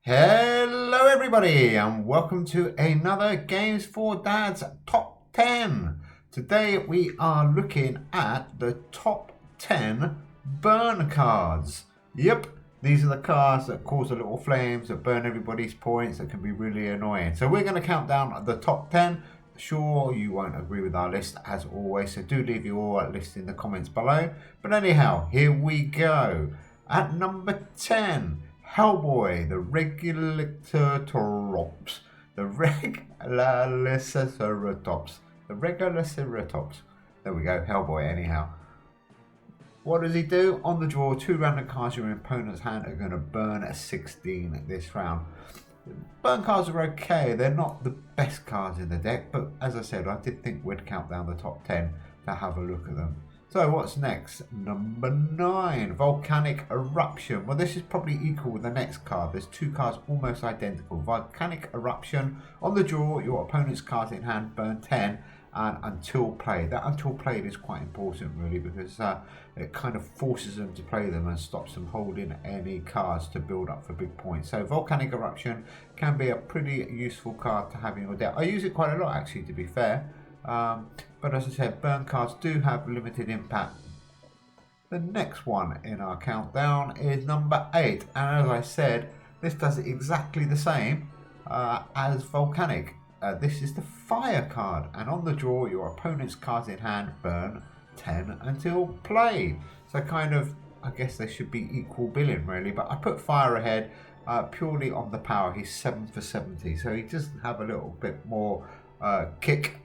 Hello everybody and welcome to another Games for Dads Top 10. Today we are looking at the top 10 burn cards. Yep, these are the cards that cause the little flames, that burn everybody's points, that can be really annoying. So we're going to count down the top 10. Sure, you won't agree with our list as always, so do leave your list in the comments below. But anyhow, here we go. At number 10, Hellboy, the Regulatortops. The Regulaceratops. The Regulaceratops. There we go, Hellboy anyhow. What does he do? On the draw, 2 random cards in your opponent's hand are going to burn a 16 this round. Burn cards are okay, they're not the best cards in the deck, but as I said, I did think we'd count down the top 10 to have a look at them. So what's next? Number 9, Volcanic Eruption. Well, this is probably equal with the next card. There's 2 cards almost identical. Volcanic Eruption. On the draw, your opponent's cards in hand burn 10 and until played. That until played is quite important really because it kind of forces them to play them and stops them holding any cards to build up for big points. So Volcanic Eruption can be a pretty useful card to have in your deck. I use it quite a lot actually, to be fair. But as I said, burn cards do have limited impact. The next one in our countdown is number 8, and as I said, this does exactly the same as Volcanic. This is the Fire card, and on the draw, your opponent's cards in hand burn 10 until played. So kind of, I guess they should be equal billing really, but I put Fire ahead purely on the power. He's 7 for 70, so he does have a little bit more kick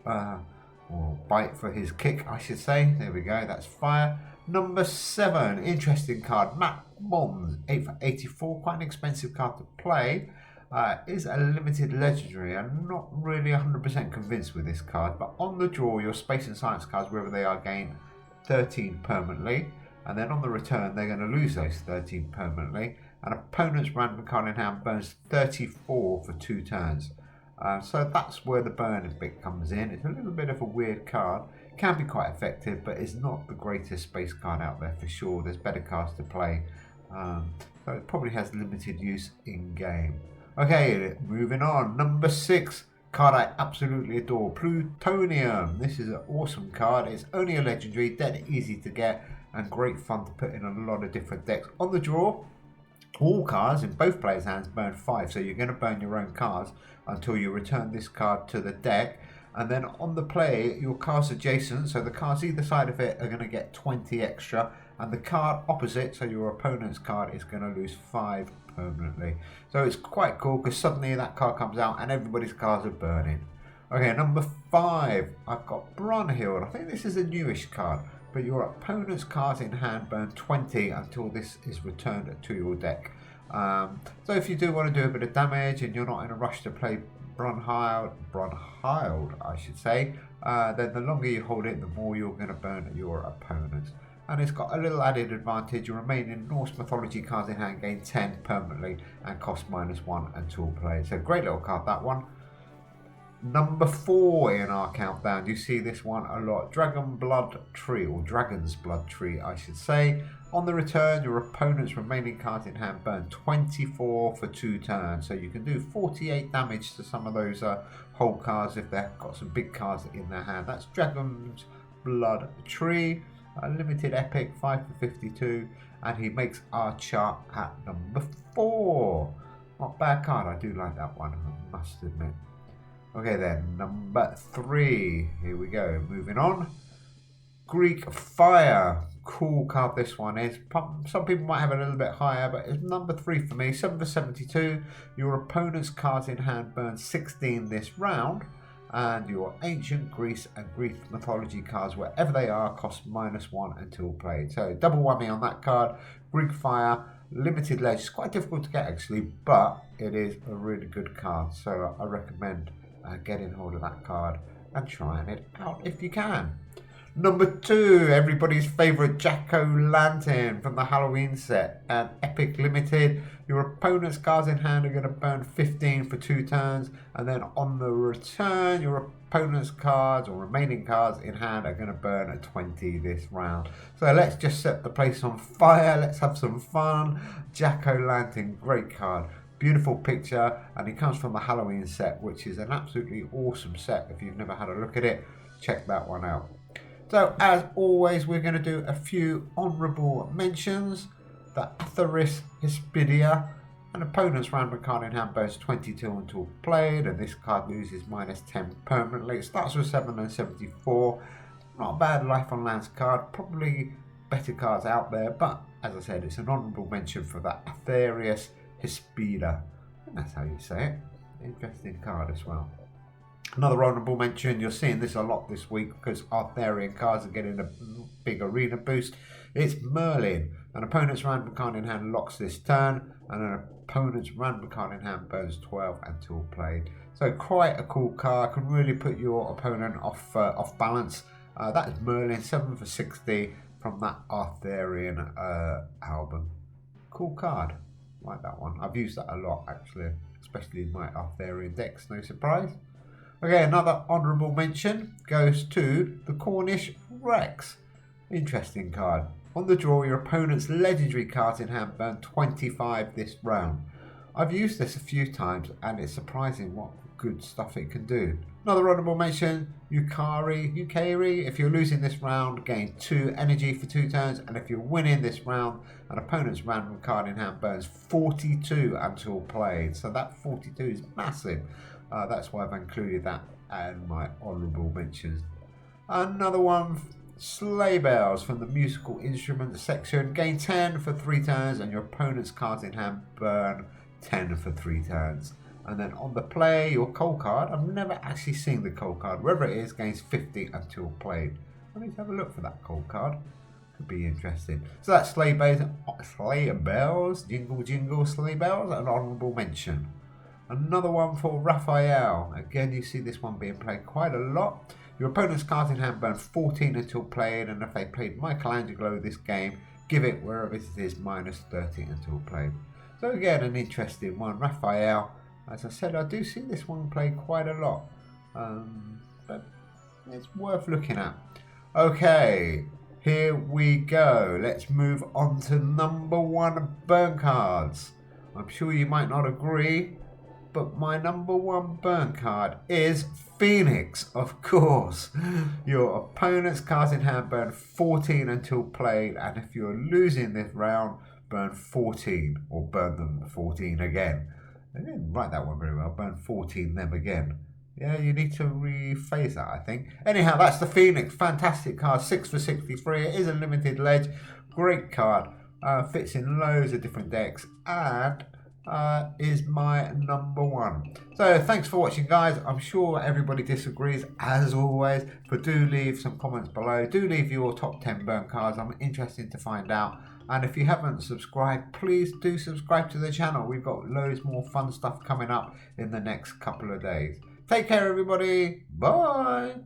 or bite for his kick, I should say. There we go, that's Fire. Number 7, interesting card, Matt Mons, 8 for 84, quite an expensive card to play. Is a limited legendary. I'm not really 100% convinced with this card, but on the draw, your Space and Science cards, wherever they are, gain 13 permanently, and then on the return, they're going to lose those 13 permanently. An opponent's random card in hand burns 34 for 2 turns. So that's where the burn bit comes in. It's a little bit of a weird card. Can be quite effective, but it's not the greatest space card out there for sure. There's better cards to play. So it probably has limited use in game. Okay, moving on. Number 6, card I absolutely adore, Plutonium. This is an awesome card. It's only a legendary, dead easy to get, and great fun to put in a lot of different decks. On the draw, all cards in both players' hands burn 5, so you're going to burn your own cards until you return this card to the deck. And then on the play, your cards adjacent, so the cards either side of it are going to get 20 extra, and the card opposite, so your opponent's card, is going to lose 5 permanently. So it's quite cool because suddenly that card comes out and everybody's cards are burning. Okay, number 5, I've got Brunhild. I think this is a newish card, but your opponent's cards in hand burn 20 until this is returned to your deck. So if you do want to do a bit of damage and you're not in a rush to play Brunhild, I should say, then the longer you hold it, the more you're going to burn your opponents. And it's got a little added advantage. Your remaining Norse mythology cards in hand gain 10 permanently and cost -1 until played. So great little card, that one. Number 4 in our countdown, you see this one a lot, Dragon Blood Tree, or Dragon's Blood Tree I should say. On the return, your opponent's remaining cards in hand burn 24 for 2 turns, so you can do 48 damage to some of those hold cards if they've got some big cards in their hand. That's Dragon's Blood Tree, a limited epic, 5 for 52, and he makes our chart at number 4. Not bad card, I do like that one, I must admit. Okay then, number 3, here we go, moving on. Greek Fire, cool card this one is. Some people might have it a little bit higher, but it's number 3 for me, 7 for 72. Your opponent's cards in hand burn 16 this round, and your ancient Greece and Greek mythology cards, wherever they are, cost -1 until played. So double whammy on that card. Greek Fire, limited ledge. It's quite difficult to get actually, but it is a really good card, so I recommend getting hold of that card and trying it out if you can. Number 2, everybody's favourite Jack-o'-lantern from the Halloween set, an epic limited. Your opponent's cards in hand are going to burn 15 for 2 turns, and then on the return, your opponent's cards or remaining cards in hand are going to burn at 20 this round. So let's just set the place on fire, let's have some fun. Jack-o'-lantern, great card. Beautiful picture, and it comes from a Halloween set, which is an absolutely awesome set. If you've never had a look at it, check that one out. So as always, we're going to do a few honourable mentions. The Atheris Hispidia. An opponent's random card in hand burns 22 until played, and this card loses -10 permanently. It starts with 7 and 74. Not a bad life on lands card, probably better cards out there, but as I said, it's an honourable mention for that Atheris Hispida. And that's how you say it. Interesting card as well. Another honourable mention, you're seeing this a lot this week because Arthurian cards are getting a big arena boost. It's Merlin. An opponent's random card in hand locks this turn, and an opponent's random card in hand burns 12 until played. So quite a cool card, can really put your opponent off balance. That is Merlin, 7 for 60 from that Arthurian album. Cool card, like that one. I've used that a lot actually, especially in my Arthurian decks, no surprise. Okay, another honourable mention goes to the Cornish Rex. Interesting card. On the draw, your opponent's legendary cards in hand burn 25 this round. I've used this a few times and it's surprising what good stuff it can do. Another honourable mention, Yukari. If you're losing this round, gain 2 energy for 2 turns, and if you're winning this round, an opponent's random card in hand burns 42 until played. So that 42 is massive. That's why I've included that in my honourable mentions. Another one, Sleigh Bells from the musical instruments section. Gain 10 for 3 turns, and your opponent's cards in hand burn 10 for 3 turns. And then on the play, your cold card, I've never actually seen the cold card, wherever it is, gains 50 until played. I need to have a look for that cold card. Could be interesting. So that's Sleigh Bells, Jingle Jingle Sleigh Bells, an honourable mention. Another one for Raphael. Again, you see this one being played quite a lot. Your opponent's cards in hand burn 14 until played, and if they played Michelangelo this game, give it wherever it is -30 until played. So again, an interesting one. Raphael, as I said, I do see this one played quite a lot, but it's worth looking at. Okay, here we go. Let's move on to number 1 burn cards. I'm sure you might not agree, but my number 1 burn card is Phoenix, of course. Your opponent's cards in hand burn 14 until played, and if you're losing this round, burn 14, or burn them 14 again. I didn't write that one very well, burn 14 them again. Yeah, you need to rephrase that, I think. Anyhow, that's the Phoenix, fantastic card, 6 for 63, it is a limited ledge, great card, fits in loads of different decks, and is my number 1. So thanks for watching, guys. I'm sure everybody disagrees as always, but do leave some comments below. Do leave your top 10 burn cards. I'm interested to find out. And if you haven't subscribed, please do subscribe to the channel. We've got loads more fun stuff coming up in the next couple of days. Take care, everybody. Bye.